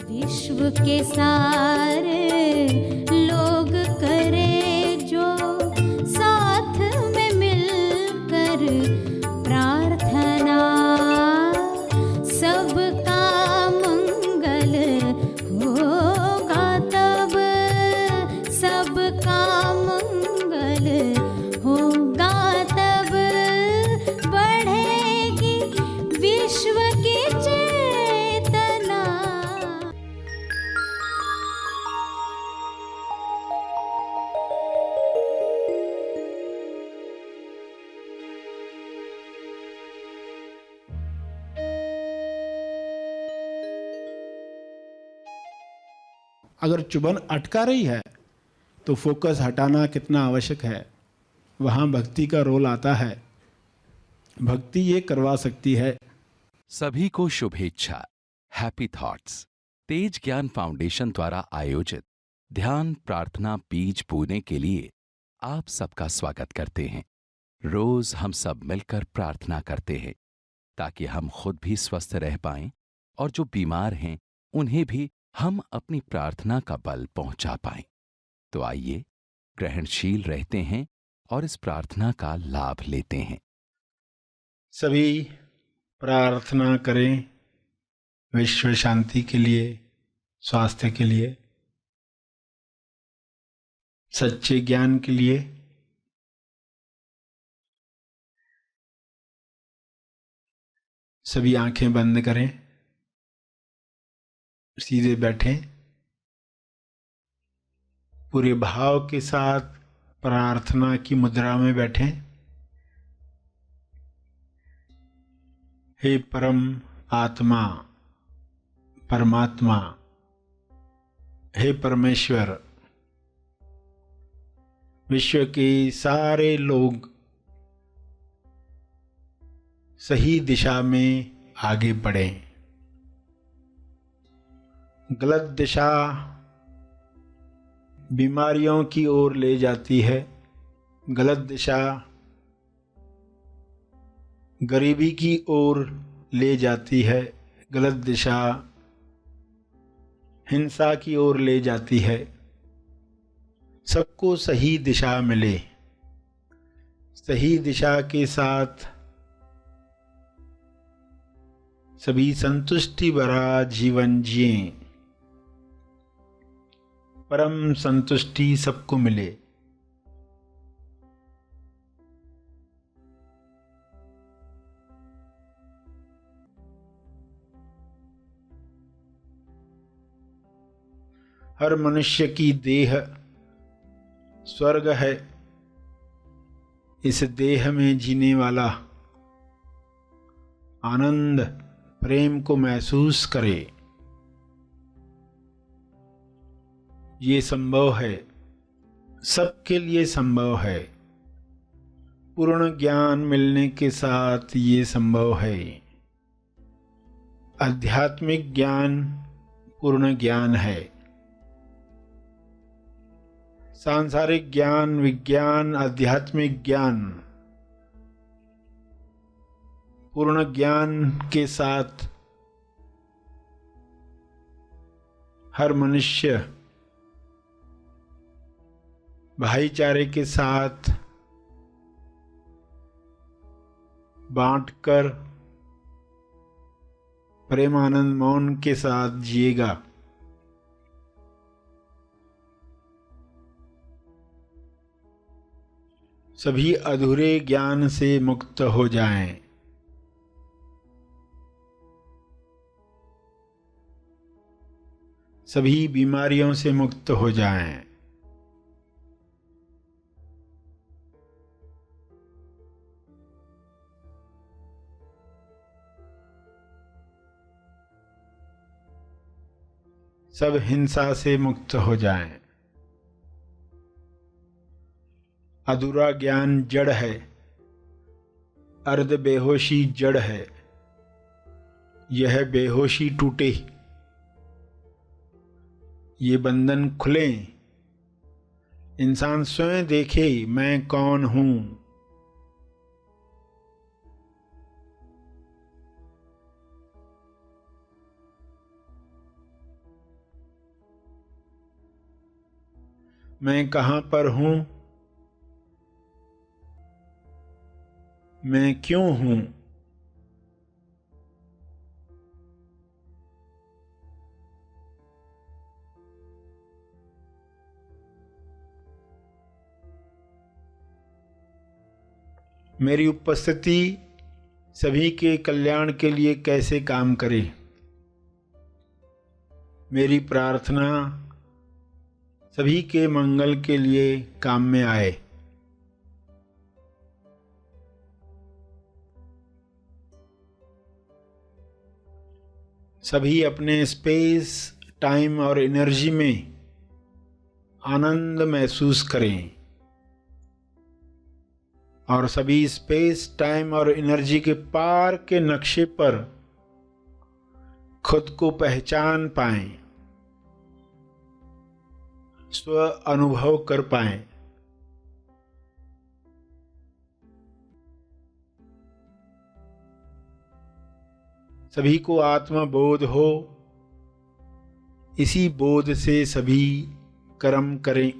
विश्व के सारे लोग करे जो साथ में मिलकर प्रार्थना, सबका मंगल होगा तब, सबका मंगल होगा तब, बढ़ेगी विश्व की चेतना। अगर चुभन अटका रही है तो फोकस हटाना कितना आवश्यक है, वहाँ भक्ति का रोल आता है। भक्ति ये करवा सकती है। सभी को शुभेच्छा। हैप्पी थॉट्स तेज ज्ञान फाउंडेशन द्वारा आयोजित ध्यान प्रार्थना बीज बोने के लिए आप सबका स्वागत करते हैं। रोज हम सब मिलकर प्रार्थना करते हैं ताकि हम खुद भी स्वस्थ रह पाएं और जो बीमार हैं उन्हें भी हम अपनी प्रार्थना का बल पहुंचा पाएं। तो आइए ग्रहणशील रहते हैं और इस प्रार्थना का लाभ लेते हैं। सभी प्रार्थना करें विश्व शांति के लिए, स्वास्थ्य के लिए, सच्चे ज्ञान के लिए। सभी आंखें बंद करें, सीधे बैठें, पूरे भाव के साथ प्रार्थना की मुद्रा में बैठें। हे परम आत्मा, परमात्मा, हे परमेश्वर, विश्व के सारे लोग सही दिशा में आगे बढ़ें। गलत दिशा बीमारियों की ओर ले जाती है, गलत दिशा गरीबी की ओर ले जाती है, गलत दिशा हिंसा की ओर ले जाती है। सबको सही दिशा मिले, सही दिशा के साथ सभी संतुष्टि भरा जीवन जिएं, परम संतुष्टि सबको मिले। हर मनुष्य की देह स्वर्ग है। इस देह में जीने वाला आनंद प्रेम को महसूस करे। ये संभव है, सबके लिए संभव है। पूर्ण ज्ञान मिलने के साथ ये संभव है। आध्यात्मिक ज्ञान पूर्ण ज्ञान है। सांसारिक ज्ञान, विज्ञान, आध्यात्मिक ज्ञान पूर्ण ज्ञान के साथ हर मनुष्य भाईचारे के साथ बांटकर प्रेमानंद मौन के साथ जिएगा। सभी अधूरे ज्ञान से मुक्त हो जाएं। सभी बीमारियों से मुक्त हो जाएं। सब हिंसा से मुक्त हो जाएं। अधूरा ज्ञान जड़ है, अर्ध बेहोशी जड़ है। यह बेहोशी टूटे, ये बंधन खुले, इंसान स्वयं देखे मैं कौन हूं। मैं कहाँ पर हूँ, मैं क्यों हूँ, मेरी उपस्थिति सभी के कल्याण के लिए कैसे काम करे, मेरी प्रार्थना सभी के मंगल के लिए काम में आए। सभी अपने स्पेस, टाइम और एनर्जी में आनंद महसूस करें और सभी स्पेस, टाइम और एनर्जी के पार के नक्शे पर खुद को पहचान पाएं, स्व अनुभव कर पाएं। सभी को आत्मबोध हो, इसी बोध से सभी कर्म करें,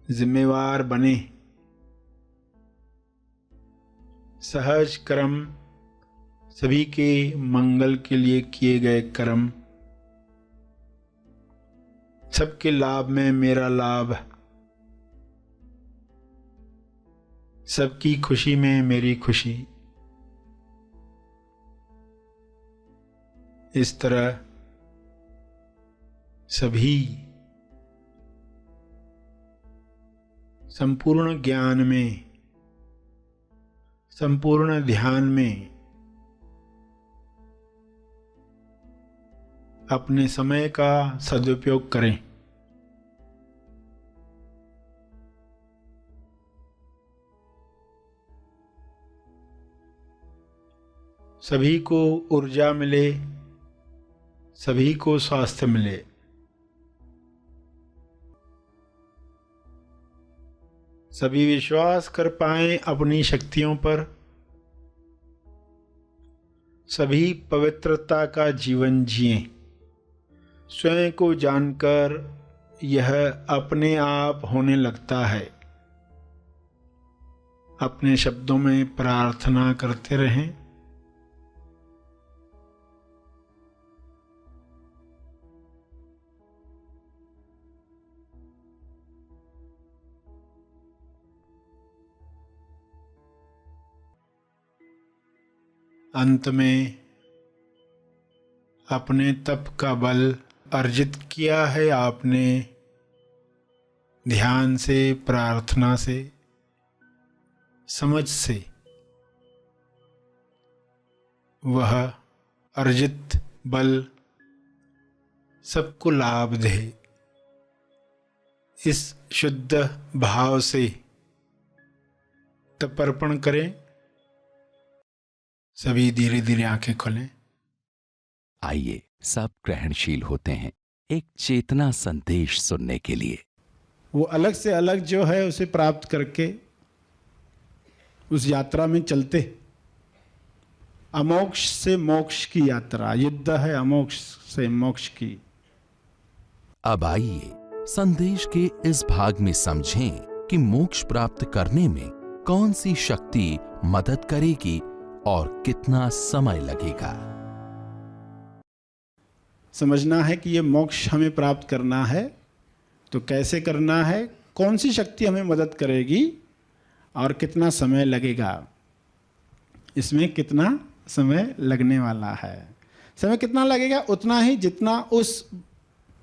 जिम्मेवार बने। सहज कर्म सभी के मंगल के लिए किए गए कर्म, सबके लाभ में मेरा लाभ, सबकी खुशी में मेरी खुशी। इस तरह सभी संपूर्ण ज्ञान में, संपूर्ण ध्यान में अपने समय का सदुपयोग करें। सभी को ऊर्जा मिले, सभी को स्वास्थ्य मिले। सभी विश्वास कर पाएं अपनी शक्तियों पर, सभी पवित्रता का जीवन जिएं। स्वयं को जानकर यह अपने आप होने लगता है। अपने शब्दों में प्रार्थना करते रहें। अंत में अपने तप का बल अर्जित किया है आपने, ध्यान से, प्रार्थना से, समझ से। वह अर्जित बल सबको लाभ दे। इस शुद्ध भाव से तर्पण करें। सभी धीरे धीरे आंखें खोलें। आइए सब ग्रहणशील होते हैं एक चेतना संदेश सुनने के लिए। वो अलग से अलग जो है उसे प्राप्त करके उस यात्रा में चलते। अमोक्ष से मोक्ष की यात्रा, युद्ध है अमोक्ष से मोक्ष की। अब आइए संदेश के इस भाग में समझें कि मोक्ष प्राप्त करने में कौन सी शक्ति मदद करेगी और कितना समय लगेगा। समझना है कि ये मोक्ष हमें प्राप्त करना है तो कैसे करना है, कौन सी शक्ति हमें मदद करेगी और कितना समय लगेगा। इसमें कितना समय लगने वाला है। समय कितना लगेगा? उतना ही जितना उस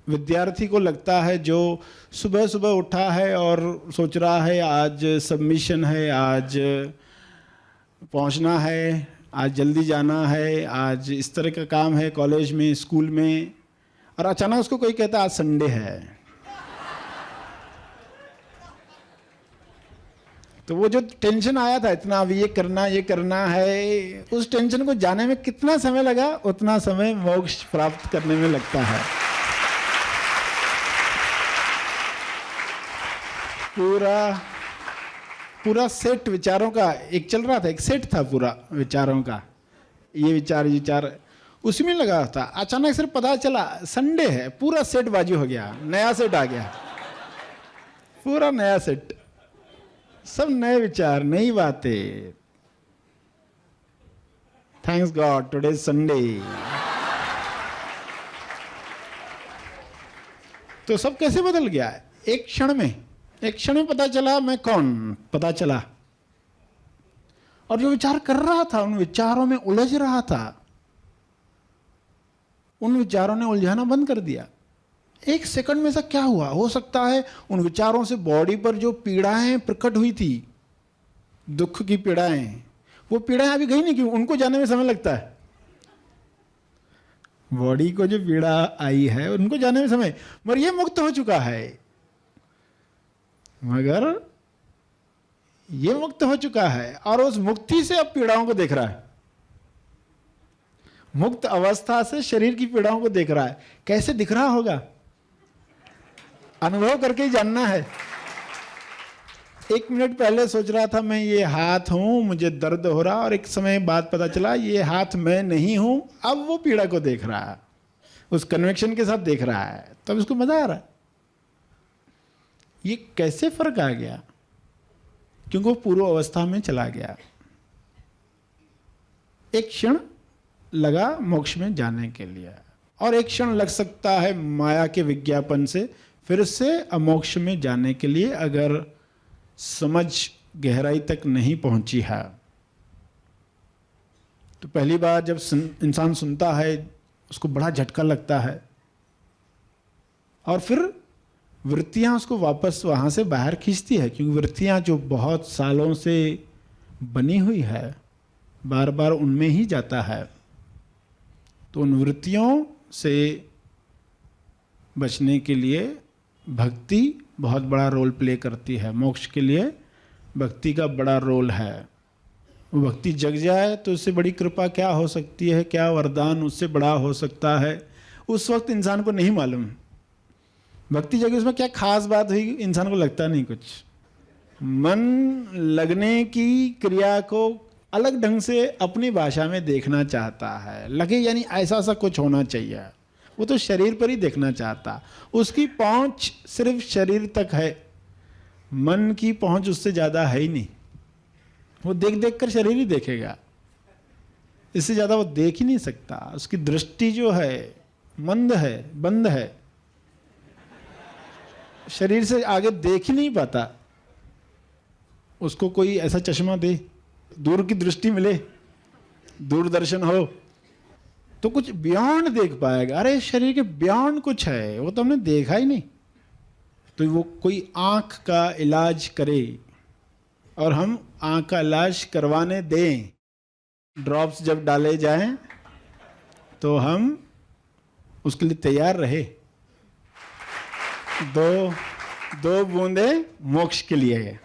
विद्यार्थी को लगता है जो सुबह सुबह उठा है और सोच रहा है आज सबमिशन है, आज पहुंचना है, आज जल्दी जाना है, आज इस तरह का काम है कॉलेज में, स्कूल में, और अचानक उसको कोई कहता है आज संडे है। तो वो जो टेंशन आया था इतना, अब ये करना है, उस टेंशन को जाने में कितना समय लगा, उतना समय मोक्ष प्राप्त करने में लगता है। पूरा सेट विचारों का एक चल रहा था, एक सेट था पूरा विचारों का। ये विचार उसी में लगा था। अचानक से पता चला संडे है, पूरा सेट बाजी हो गया, नया सेट आ गया, पूरा नया सेट, सब नए विचार, नई बातें। Thanks God today is Sunday. तो सब कैसे बदल गया एक क्षण में, एक क्षण में पता चला मैं कौन, पता चला। और जो विचार कर रहा था, उन विचारों में उलझ रहा था, उन विचारों ने उलझाना बंद कर दिया। एक सेकंड में ऐसा क्या हुआ? हो सकता है उन विचारों से बॉडी पर जो पीड़ाएं प्रकट हुई थी, दुख की पीड़ाएं, वो पीड़ाएं अभी गई नहीं, क्यों? उनको जाने में समय लगता है। बॉडी को जो पीड़ा आई है उनको जाने में समय, मगर ये मुक्त हो चुका है, मगर ये मुक्त हो चुका है और उस मुक्ति से अब पीड़ाओं को देख रहा है। मुक्त अवस्था से शरीर की पीड़ाओं को देख रहा है। कैसे दिख रहा होगा? अनुभव करके ही जानना है। 1 मिनट पहले सोच रहा था मैं ये हाथ हूं, मुझे दर्द हो रहा, और एक समय बाद पता चला ये हाथ मैं नहीं हूं। अब वो पीड़ा को देख रहा है, उस कन्वेक्शन के साथ देख रहा है, तब उसको मजा आ रहा है। ये कैसे फर्क आ गया? क्योंकि वो पूर्व अवस्था में चला गया। एक क्षण लगा मोक्ष में जाने के लिए, और एक क्षण लग सकता है माया के विज्ञापन से फिर से अमोक्ष में जाने के लिए, अगर समझ गहराई तक नहीं पहुंची है। तो पहली बार जब इंसान सुनता है उसको बड़ा झटका लगता है, और फिर वृत्तियां उसको वापस वहां से बाहर खींचती है, क्योंकि वृत्तियां जो बहुत सालों से बनी हुई है, बार बार उनमें ही जाता है। तो उन वृत्तियों से बचने के लिए भक्ति बहुत बड़ा रोल प्ले करती है। मोक्ष के लिए भक्ति का बड़ा रोल है। वो भक्ति जग जाए तो उससे बड़ी कृपा क्या हो सकती है, क्या वरदान उससे बड़ा हो सकता है, उस वक्त इंसान को नहीं मालूम। भक्ति जगी, उसमें क्या खास बात हुई, इंसान को लगता नहीं कुछ। मन लगने की क्रिया को अलग ढंग से अपनी भाषा में देखना चाहता है। लगे यानी ऐसा सा कुछ होना चाहिए, वो तो शरीर पर ही देखना चाहता। उसकी पहुंच सिर्फ शरीर तक है, मन की पहुंच उससे ज़्यादा है ही नहीं। वो देख देख कर शरीर ही देखेगा, इससे ज़्यादा वो देख ही नहीं सकता। उसकी दृष्टि जो है मंद है, बंद है, शरीर से आगे देख ही नहीं पाता। उसको कोई ऐसा चश्मा दे, दूर की दृष्टि मिले, दूरदर्शन हो, तो कुछ बियॉन्ड देख पाएगा। अरे शरीर के बियॉन्ड कुछ है, वो तो हमने देखा ही नहीं। तो वो कोई आँख का इलाज करे और हम आँख का इलाज करवाने दें, ड्रॉप्स जब डाले जाएं तो हम उसके लिए तैयार रहे। दो बूंदे मोक्ष के लिए।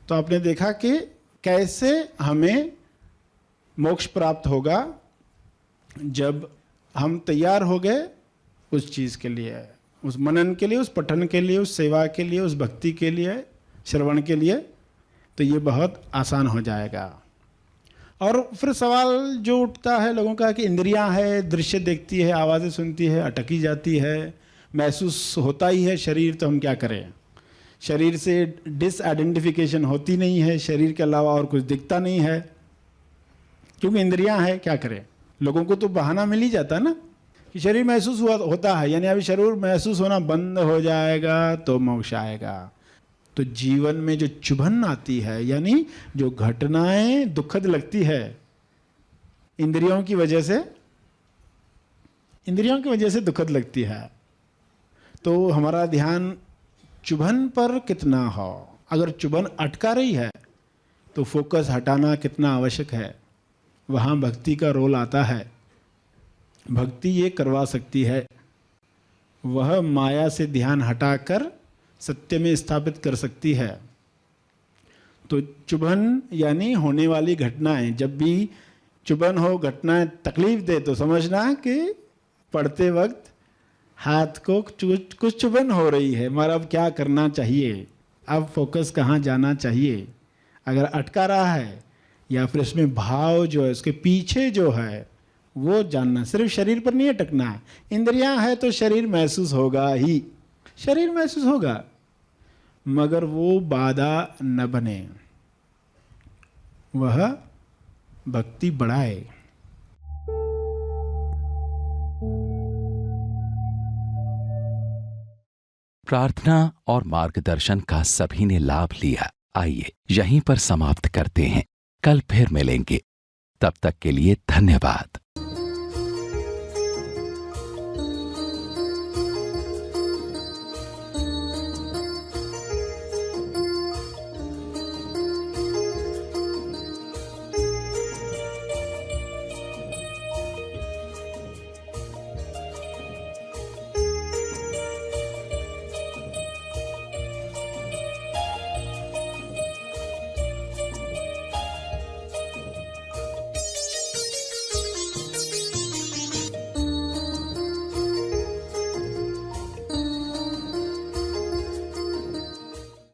तो आपने देखा कि कैसे हमें मोक्ष प्राप्त होगा जब हम तैयार हो गए उस चीज़ के लिए, उस मनन के लिए, उस पठन के लिए, उस सेवा के लिए, उस भक्ति के लिए, श्रवण के लिए। तो ये बहुत आसान हो जाएगा। और फिर सवाल जो उठता है लोगों का कि इंद्रियां है, दृश्य देखती है, आवाज़ें सुनती है, अटकी जाती है, महसूस होता ही है शरीर, तो हम क्या करें? शरीर से डिसआइडेंटिफिकेशन होती नहीं है, शरीर के अलावा और कुछ दिखता नहीं है, क्योंकि इंद्रियां है, क्या करें? लोगों को तो बहाना मिल ही जाता है ना कि शरीर महसूस होता है, यानी अभी शरीर महसूस होना बंद हो जाएगा तो मोक्ष आएगा। तो जीवन में जो चुभन आती है, यानी जो घटनाएं दुखद लगती है, इंद्रियों की वजह से दुखद लगती है। तो हमारा ध्यान चुभन पर कितना हो। अगर चुभन अटका रही है तो फोकस हटाना कितना आवश्यक है, वहाँ भक्ति का रोल आता है। भक्ति ये करवा सकती है, वह माया से ध्यान हटाकर सत्य में स्थापित कर सकती है। तो चुभन यानी होने वाली घटनाएं, जब भी चुभन हो, घटनाएं तकलीफ दे, तो समझना कि पढ़ते वक्त हाथ को कुछ चुभन हो रही है, मगर अब क्या करना चाहिए, अब फोकस कहाँ जाना चाहिए। अगर अटका रहा है या फिर उसमें भाव जो है, उसके पीछे जो है वो जानना। सिर्फ शरीर पर नहीं अटकना है। इंद्रियां है तो शरीर महसूस होगा ही, शरीर महसूस होगा, मगर वो बाधा न बने, वह भक्ति बढ़ाए। प्रार्थना और मार्गदर्शन का सभी ने लाभ लिया। आइए यहीं पर समाप्त करते हैं, कल फिर मिलेंगे। तब तक के लिए धन्यवाद।